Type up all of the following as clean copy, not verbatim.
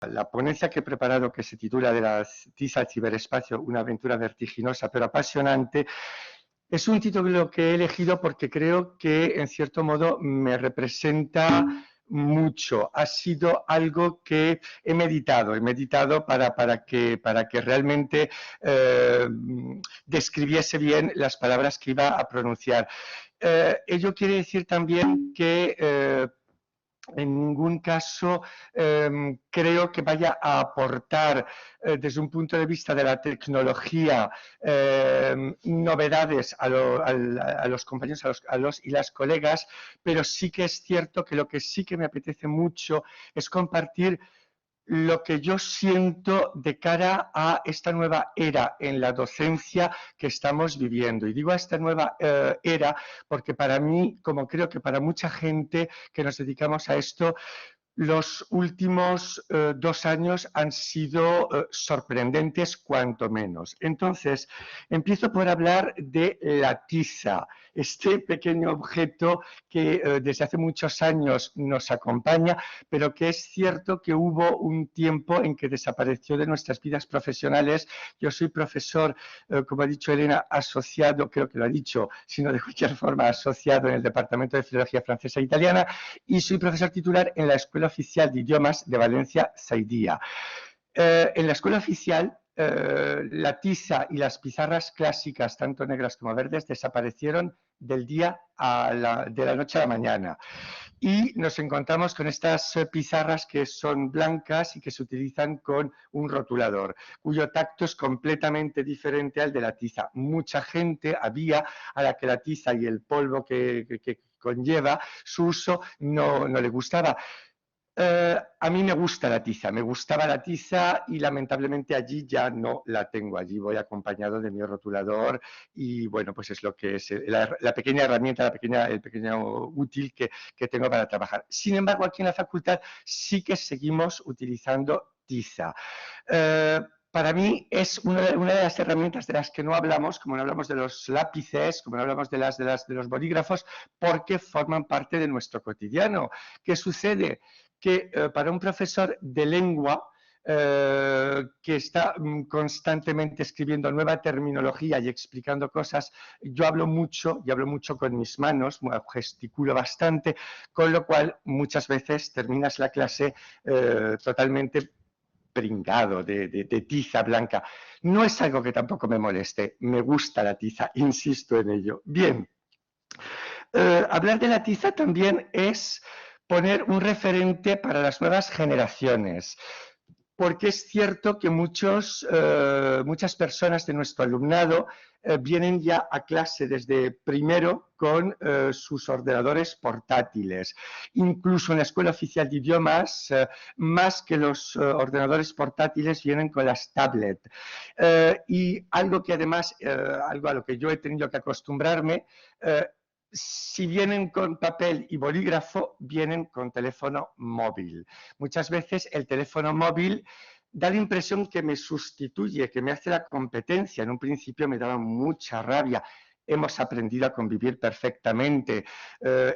La ponencia que he preparado, que se titula de la tiza al ciberespacio, una aventura vertiginosa pero apasionante, es un título que he elegido porque creo que, en cierto modo, me representa mucho. Ha sido algo que he meditado para que realmente describiese bien las palabras que iba a pronunciar. Ello quiere decir también que en ningún caso creo que vaya a aportar desde un punto de vista de la tecnología novedades a los compañeros, a los y las colegas, pero sí que es cierto que lo que sí que me apetece mucho es compartir lo que yo siento de cara a esta nueva era en la docencia que estamos viviendo. Y digo esta nueva era porque para mí, como creo que para mucha gente que nos dedicamos a esto, los últimos 2 años han sido sorprendentes, cuanto menos. Entonces, empiezo por hablar de la tiza, este pequeño objeto que desde hace muchos años nos acompaña, pero que es cierto que hubo un tiempo en que desapareció de nuestras vidas profesionales. Yo soy profesor, como ha dicho Elena, asociado, creo que lo ha dicho, sino de cualquier forma asociado en el Departamento de Filología Francesa e Italiana, y soy profesor titular en la Escuela Oficial de Idiomas de Valencia, Saidía. En la escuela oficial, la tiza y las pizarras clásicas, tanto negras como verdes, desaparecieron de la noche a la mañana. Y nos encontramos con estas pizarras que son blancas y que se utilizan con un rotulador, cuyo tacto es completamente diferente al de la tiza. Mucha gente había a la que la tiza y el polvo que conlleva su uso no le gustaba. A mí me gusta la tiza, me gustaba la tiza y lamentablemente allí ya no la tengo. Allí voy acompañado de mi rotulador y bueno, pues es lo que es la pequeña herramienta, el pequeño útil que tengo para trabajar. Sin embargo, aquí en la facultad sí que seguimos utilizando tiza. Para mí es una de las herramientas de las que no hablamos, como no hablamos de los lápices, como no hablamos de los bolígrafos, porque forman parte de nuestro cotidiano. ¿Qué sucede? Que para un profesor de lengua que está constantemente escribiendo nueva terminología y explicando cosas, yo hablo mucho y hablo mucho con mis manos, gesticulo bastante, con lo cual muchas veces terminas la clase totalmente pringado de tiza blanca. No es algo que tampoco me moleste, me gusta la tiza, insisto en ello. Bien, hablar de la tiza también es poner un referente para las nuevas generaciones, porque es cierto que muchas personas de nuestro alumnado vienen ya a clase desde primero con sus ordenadores portátiles. Incluso en la Escuela Oficial de Idiomas, más que los ordenadores portátiles, vienen con las tablets. Y algo que además, algo a lo que yo he tenido que acostumbrarme, si vienen con papel y bolígrafo, vienen con teléfono móvil. Muchas veces el teléfono móvil da la impresión que me sustituye, que me hace la competencia. En un principio me daba mucha rabia. Hemos aprendido a convivir perfectamente.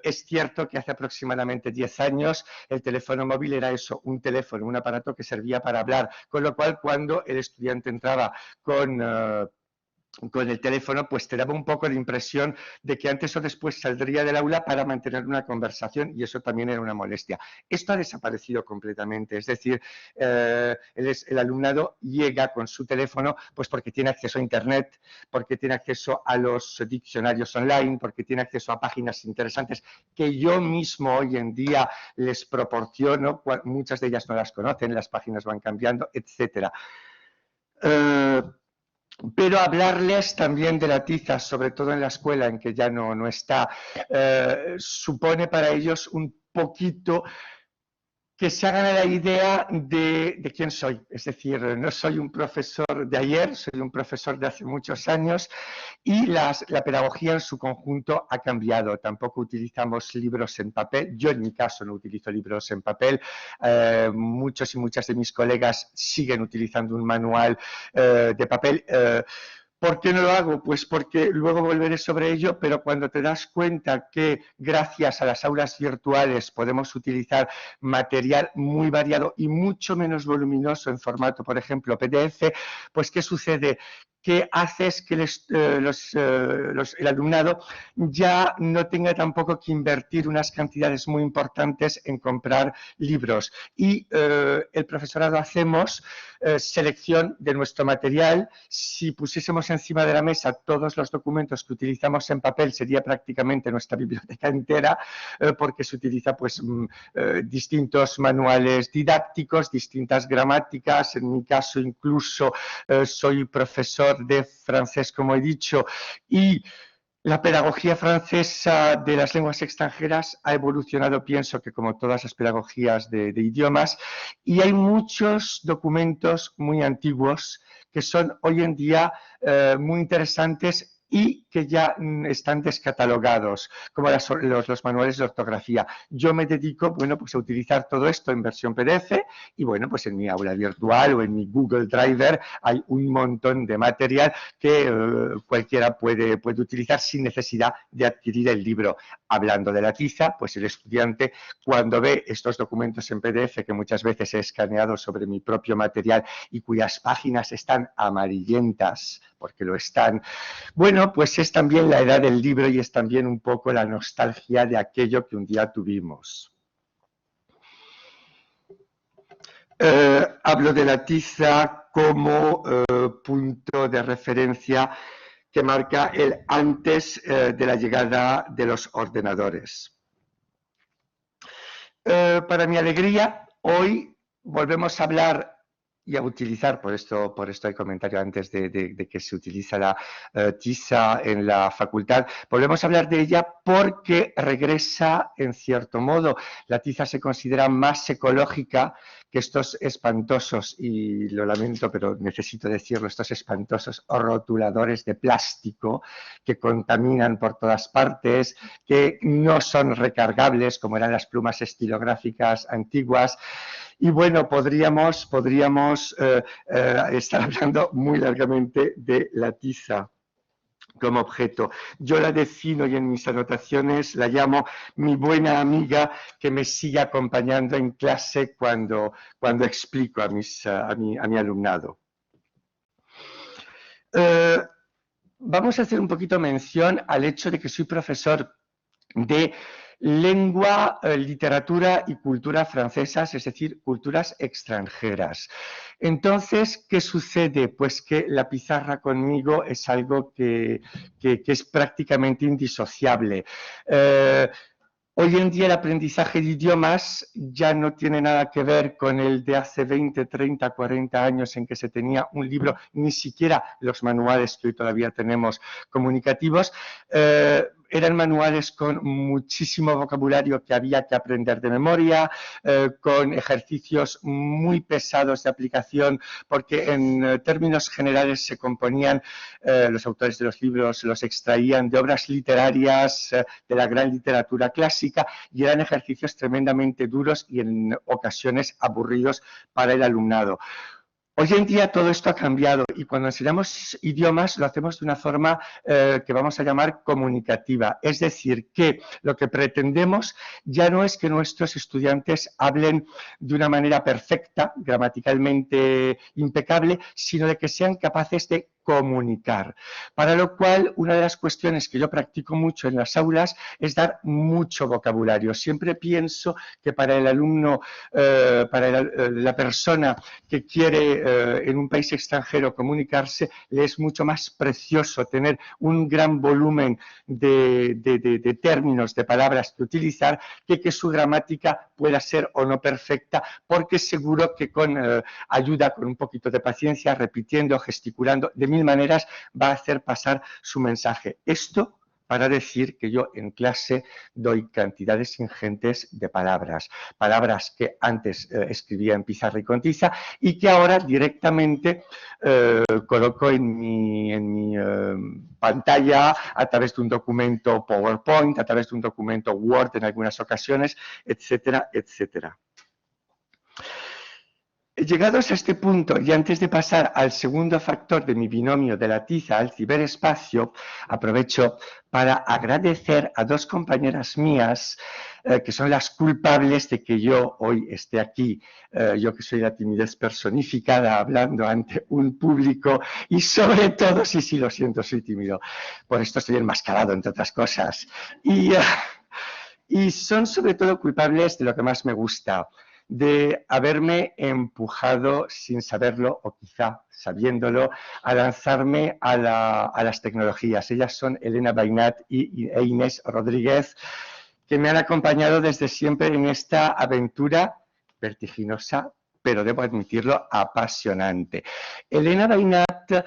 Es cierto que hace aproximadamente 10 años el teléfono móvil era eso, un teléfono, un aparato que servía para hablar, con lo cual cuando el estudiante entraba con el teléfono, pues te daba un poco de impresión de que antes o después saldría del aula para mantener una conversación y eso también era una molestia. Esto ha desaparecido completamente, es decir, el alumnado llega con su teléfono pues porque tiene acceso a Internet, porque tiene acceso a los diccionarios online, porque tiene acceso a páginas interesantes que yo mismo hoy en día les proporciono, muchas de ellas no las conocen, las páginas van cambiando, etcétera. Pero hablarles también de la tiza, sobre todo en la escuela en que ya no está, supone para ellos un poquito que se hagan a la idea de quién soy. Es decir, no soy un profesor de ayer, soy un profesor de hace muchos años y la pedagogía en su conjunto ha cambiado. Tampoco utilizamos libros en papel. Yo en mi caso no utilizo libros en papel. Muchos y muchas de mis colegas siguen utilizando un manual de papel. ¿Por qué no lo hago? Pues porque luego volveré sobre ello, pero cuando te das cuenta que gracias a las aulas virtuales podemos utilizar material muy variado y mucho menos voluminoso en formato, por ejemplo, PDF, pues ¿qué sucede? Que haces que el alumnado ya no tenga tampoco que invertir unas cantidades muy importantes en comprar libros. Y el profesorado hacemos selección de nuestro material. Si pusiésemos encima de la mesa todos los documentos que utilizamos en papel, sería prácticamente nuestra biblioteca entera, porque se utiliza pues distintos manuales didácticos, distintas gramáticas. En mi caso incluso soy profesor de francés, como he dicho, y la pedagogía francesa de las lenguas extranjeras ha evolucionado, pienso que como todas las pedagogías de idiomas, y hay muchos documentos muy antiguos que son hoy en día muy interesantes y que ya están descatalogados, como los manuales de ortografía. Yo me dedico, bueno, pues a utilizar todo esto en versión PDF y, bueno, pues en mi aula virtual o en mi Google Drive hay un montón de material que cualquiera puede utilizar sin necesidad de adquirir el libro. Hablando de la tiza, pues el estudiante cuando ve estos documentos en PDF que muchas veces he escaneado sobre mi propio material y cuyas páginas están amarillentas, porque lo están, bueno, pues es también la edad del libro y es también un poco la nostalgia de aquello que un día tuvimos. Hablo de la tiza como punto de referencia que marca el antes de la llegada de los ordenadores. Para mi alegría, hoy volvemos a hablar y a utilizar, por esto hay comentario antes de que se utiliza la tiza en la facultad, volvemos a hablar de ella porque regresa en cierto modo. La tiza se considera más ecológica que estos espantosos, y lo lamento, pero necesito decirlo, estos espantosos rotuladores de plástico que contaminan por todas partes, que no son recargables como eran las plumas estilográficas antiguas. Y bueno, podríamos estar hablando muy largamente de la tiza como objeto. Yo la defino y en mis anotaciones la llamo mi buena amiga que me sigue acompañando en clase cuando explico a mi alumnado. Vamos a hacer un poquito mención al hecho de que soy profesor de lengua, literatura y cultura francesas, es decir, culturas extranjeras. Entonces, ¿qué sucede? Pues que la pizarra conmigo es algo que es prácticamente indisociable. Hoy en día el aprendizaje de idiomas ya no tiene nada que ver con el de hace 20, 30, 40 años en que se tenía un libro, ni siquiera los manuales que hoy todavía tenemos comunicativos. Eran manuales con muchísimo vocabulario que había que aprender de memoria, con ejercicios muy pesados de aplicación, porque en términos generales se componían, los autores de los libros los extraían de obras literarias de la gran literatura clásica y eran ejercicios tremendamente duros y en ocasiones aburridos para el alumnado. Hoy en día todo esto ha cambiado y cuando enseñamos idiomas lo hacemos de una forma que vamos a llamar comunicativa. Es decir, que lo que pretendemos ya no es que nuestros estudiantes hablen de una manera perfecta, gramaticalmente impecable, sino de que sean capaces de comunicar. Para lo cual, una de las cuestiones que yo practico mucho en las aulas es dar mucho vocabulario. Siempre pienso que para el alumno, para la persona que quiere en un país extranjero comunicarse, le es mucho más precioso tener un gran volumen de términos, de palabras que utilizar, que su gramática pueda ser o no perfecta, porque seguro que con ayuda, con un poquito de paciencia, repitiendo, gesticulando, de mil maneras va a hacer pasar su mensaje. Esto para decir que yo en clase doy cantidades ingentes de palabras que antes escribía en pizarra y con tiza y que ahora directamente coloco en mi pantalla a través de un documento PowerPoint, a través de un documento Word en algunas ocasiones, etcétera, etcétera. Llegados a este punto, y antes de pasar al segundo factor de mi binomio de la tiza al ciberespacio, aprovecho para agradecer a dos compañeras mías que son las culpables de que yo hoy esté aquí, yo que soy la timidez personificada hablando ante un público y sobre todo, sí, lo siento, soy tímido, por esto estoy enmascarado entre otras cosas. Y son sobre todo culpables de lo que más me gusta, de haberme empujado sin saberlo o quizá sabiéndolo a lanzarme a las tecnologías. Ellas son Elena Bainat e Inés Rodríguez, que me han acompañado desde siempre en esta aventura vertiginosa, pero debo admitirlo, apasionante. Elena Bainat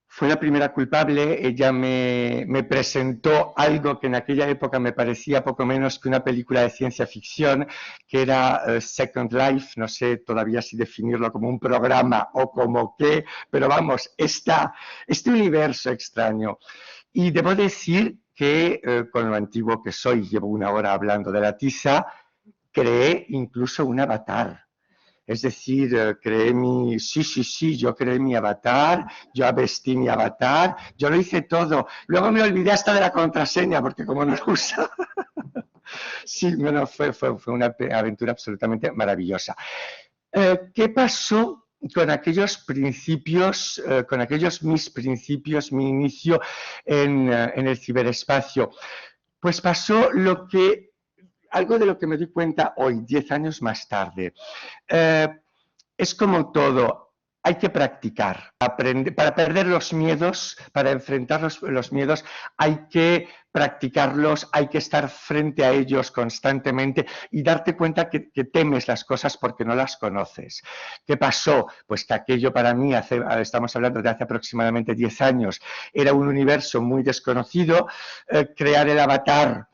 fue la primera culpable. Ella me presentó algo que en aquella época me parecía poco menos que una película de ciencia ficción, que era Second Life, no sé todavía si definirlo como un programa o como qué, pero vamos, este universo extraño. Y debo decir que con lo antiguo que soy, llevo una hora hablando de la tiza, creé incluso un avatar. Es decir, yo creé mi avatar, yo vestí mi avatar, yo lo hice todo. Luego me olvidé hasta de la contraseña, porque como no lo uso. Sí, bueno, fue una aventura absolutamente maravillosa. ¿Qué pasó con aquellos principios, con aquellos mis principios, mi inicio en el ciberespacio? Pues pasó algo de lo que me di cuenta hoy, 10 años más tarde. Es como todo, hay que practicar, aprender, para perder los miedos, para enfrentar los miedos, hay que practicarlos, hay que estar frente a ellos constantemente y darte cuenta que temes las cosas porque no las conoces. ¿Qué pasó? Pues que aquello para mí, estamos hablando de hace aproximadamente 10 años, era un universo muy desconocido. Crear el avatar,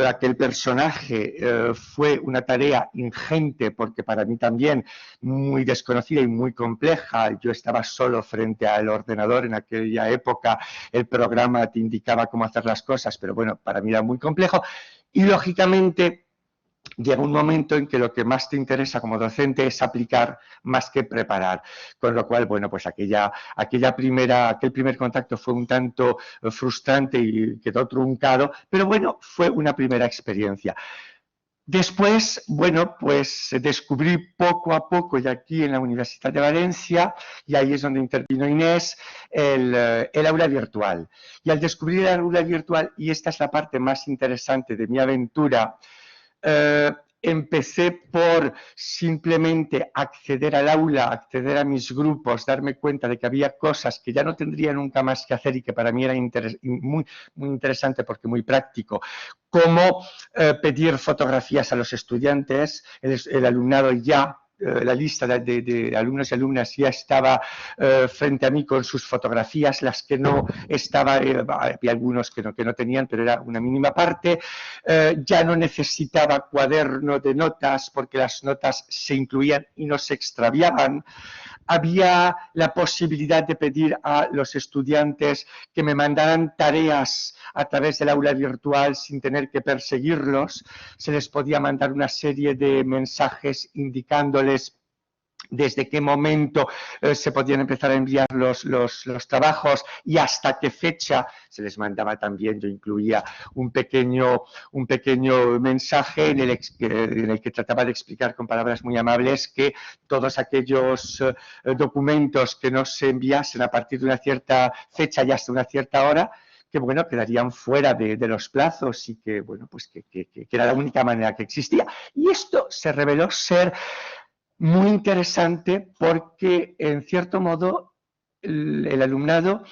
aquel personaje, fue una tarea ingente porque para mí también muy desconocida y muy compleja. Yo estaba solo frente al ordenador en aquella época, el programa te indicaba cómo hacer las cosas, pero bueno, para mí era muy complejo y lógicamente llega un momento en que lo que más te interesa como docente es aplicar más que preparar, con lo cual, bueno, pues aquel primer contacto fue un tanto frustrante y quedó truncado, pero bueno, fue una primera experiencia. Después, bueno, pues descubrí poco a poco, y aquí en la Universidad de Valencia, y ahí es donde intervino Inés, el aula virtual. Y al descubrir el aula virtual, y esta es la parte más interesante de mi aventura, empecé por simplemente acceder al aula, acceder a mis grupos, darme cuenta de que había cosas que ya no tendría nunca más que hacer y que para mí era muy interesante porque muy práctico, como pedir fotografías a los estudiantes. El alumnado ya, la lista de alumnos y alumnas ya estaba frente a mí con sus fotografías, las que no estaban, había algunos que no tenían, pero era una mínima parte. Ya no necesitaba cuaderno de notas porque las notas se incluían y no se extraviaban. Había la posibilidad de pedir a los estudiantes que me mandaran tareas a través del aula virtual sin tener que perseguirlos. Se les podía mandar una serie de mensajes indicándoles desde qué momento se podían empezar a enviar los trabajos y hasta qué fecha se les mandaba también. Yo incluía un pequeño mensaje en el que trataba de explicar con palabras muy amables que todos aquellos documentos que no se enviasen a partir de una cierta fecha y hasta una cierta hora, que bueno, quedarían fuera de los plazos y que bueno, pues que era la única manera que existía. Y esto se reveló ser muy interesante porque, en cierto modo, el alumnado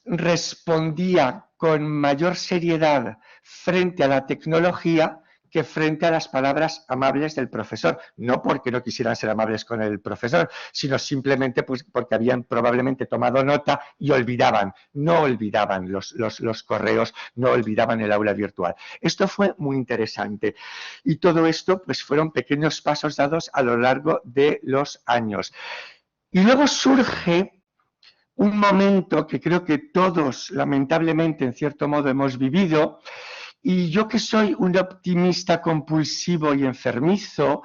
respondía con mayor seriedad frente a la tecnología que frente a las palabras amables del profesor. No porque no quisieran ser amables con el profesor, sino simplemente pues, porque habían probablemente tomado nota y no olvidaban los correos, no olvidaban el aula virtual. Esto fue muy interesante. Y todo esto pues, fueron pequeños pasos dados a lo largo de los años. Y luego surge un momento que creo que todos, lamentablemente, en cierto modo, hemos vivido. Y yo que soy un optimista compulsivo y enfermizo,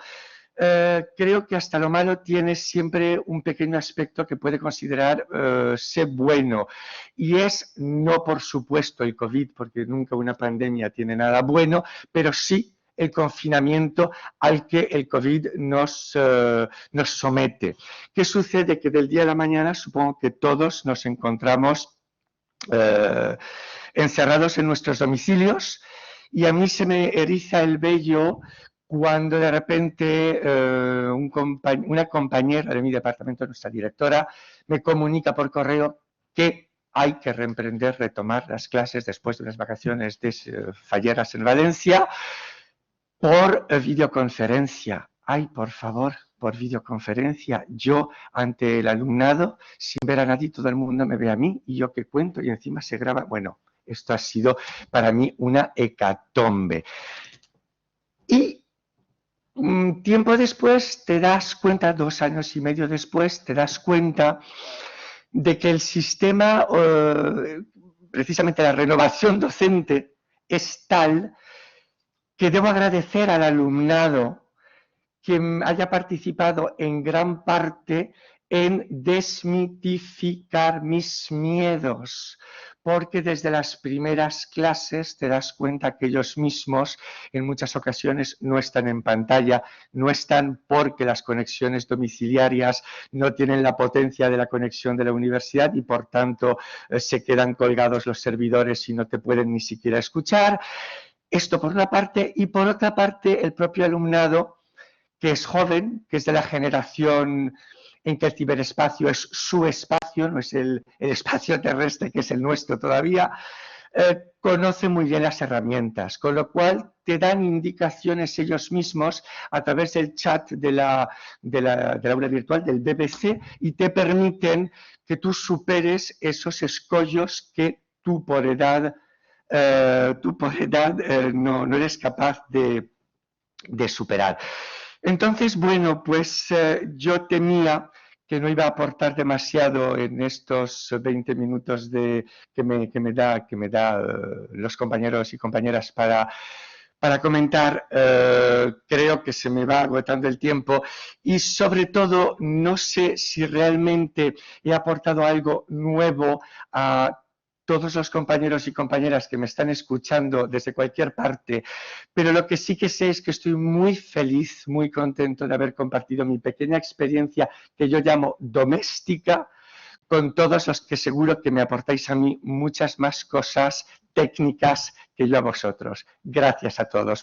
creo que hasta lo malo tiene siempre un pequeño aspecto que puede considerar ser bueno. Y es, no por supuesto el COVID, porque nunca una pandemia tiene nada bueno, pero sí el confinamiento al que el COVID nos somete. ¿Qué sucede? Que del día a la mañana supongo que todos nos encontramos encerrados en nuestros domicilios y a mí se me eriza el vello cuando de repente una compañera de mi departamento, nuestra directora, me comunica por correo que hay que reemprender, retomar las clases después de unas vacaciones falleras en Valencia por videoconferencia. Ay, por favor, por videoconferencia. Yo ante el alumnado, sin ver a nadie, todo el mundo me ve a mí y yo que cuento y encima se graba. Bueno, esto ha sido para mí una hecatombe. Y tiempo después te das cuenta, 2 años y medio después, te das cuenta de que el sistema, precisamente la renovación docente, es tal que debo agradecer al alumnado que haya participado en gran parte en desmitificar mis miedos, porque desde las primeras clases te das cuenta que ellos mismos en muchas ocasiones no están en pantalla, no están porque las conexiones domiciliarias no tienen la potencia de la conexión de la universidad y por tanto se quedan colgados los servidores y no te pueden ni siquiera escuchar. Esto por una parte, y por otra parte el propio alumnado que es joven, que es de la generación en que el ciberespacio es su espacio, no es el espacio terrestre que es el nuestro todavía, conoce muy bien las herramientas, con lo cual te dan indicaciones ellos mismos a través del chat del aula virtual, del BBC, y te permiten que tú superes esos escollos que tú por edad no eres capaz de superar. Entonces, bueno, pues yo temía que no iba a aportar demasiado en estos 20 minutos que me da los compañeros y compañeras para comentar. Creo que se me va agotando el tiempo y sobre todo no sé si realmente he aportado algo nuevo a todos los compañeros y compañeras que me están escuchando desde cualquier parte, pero lo que sí que sé es que estoy muy feliz, muy contento de haber compartido mi pequeña experiencia que yo llamo doméstica con todos los que seguro que me aportáis a mí muchas más cosas técnicas que yo a vosotros. Gracias a todos.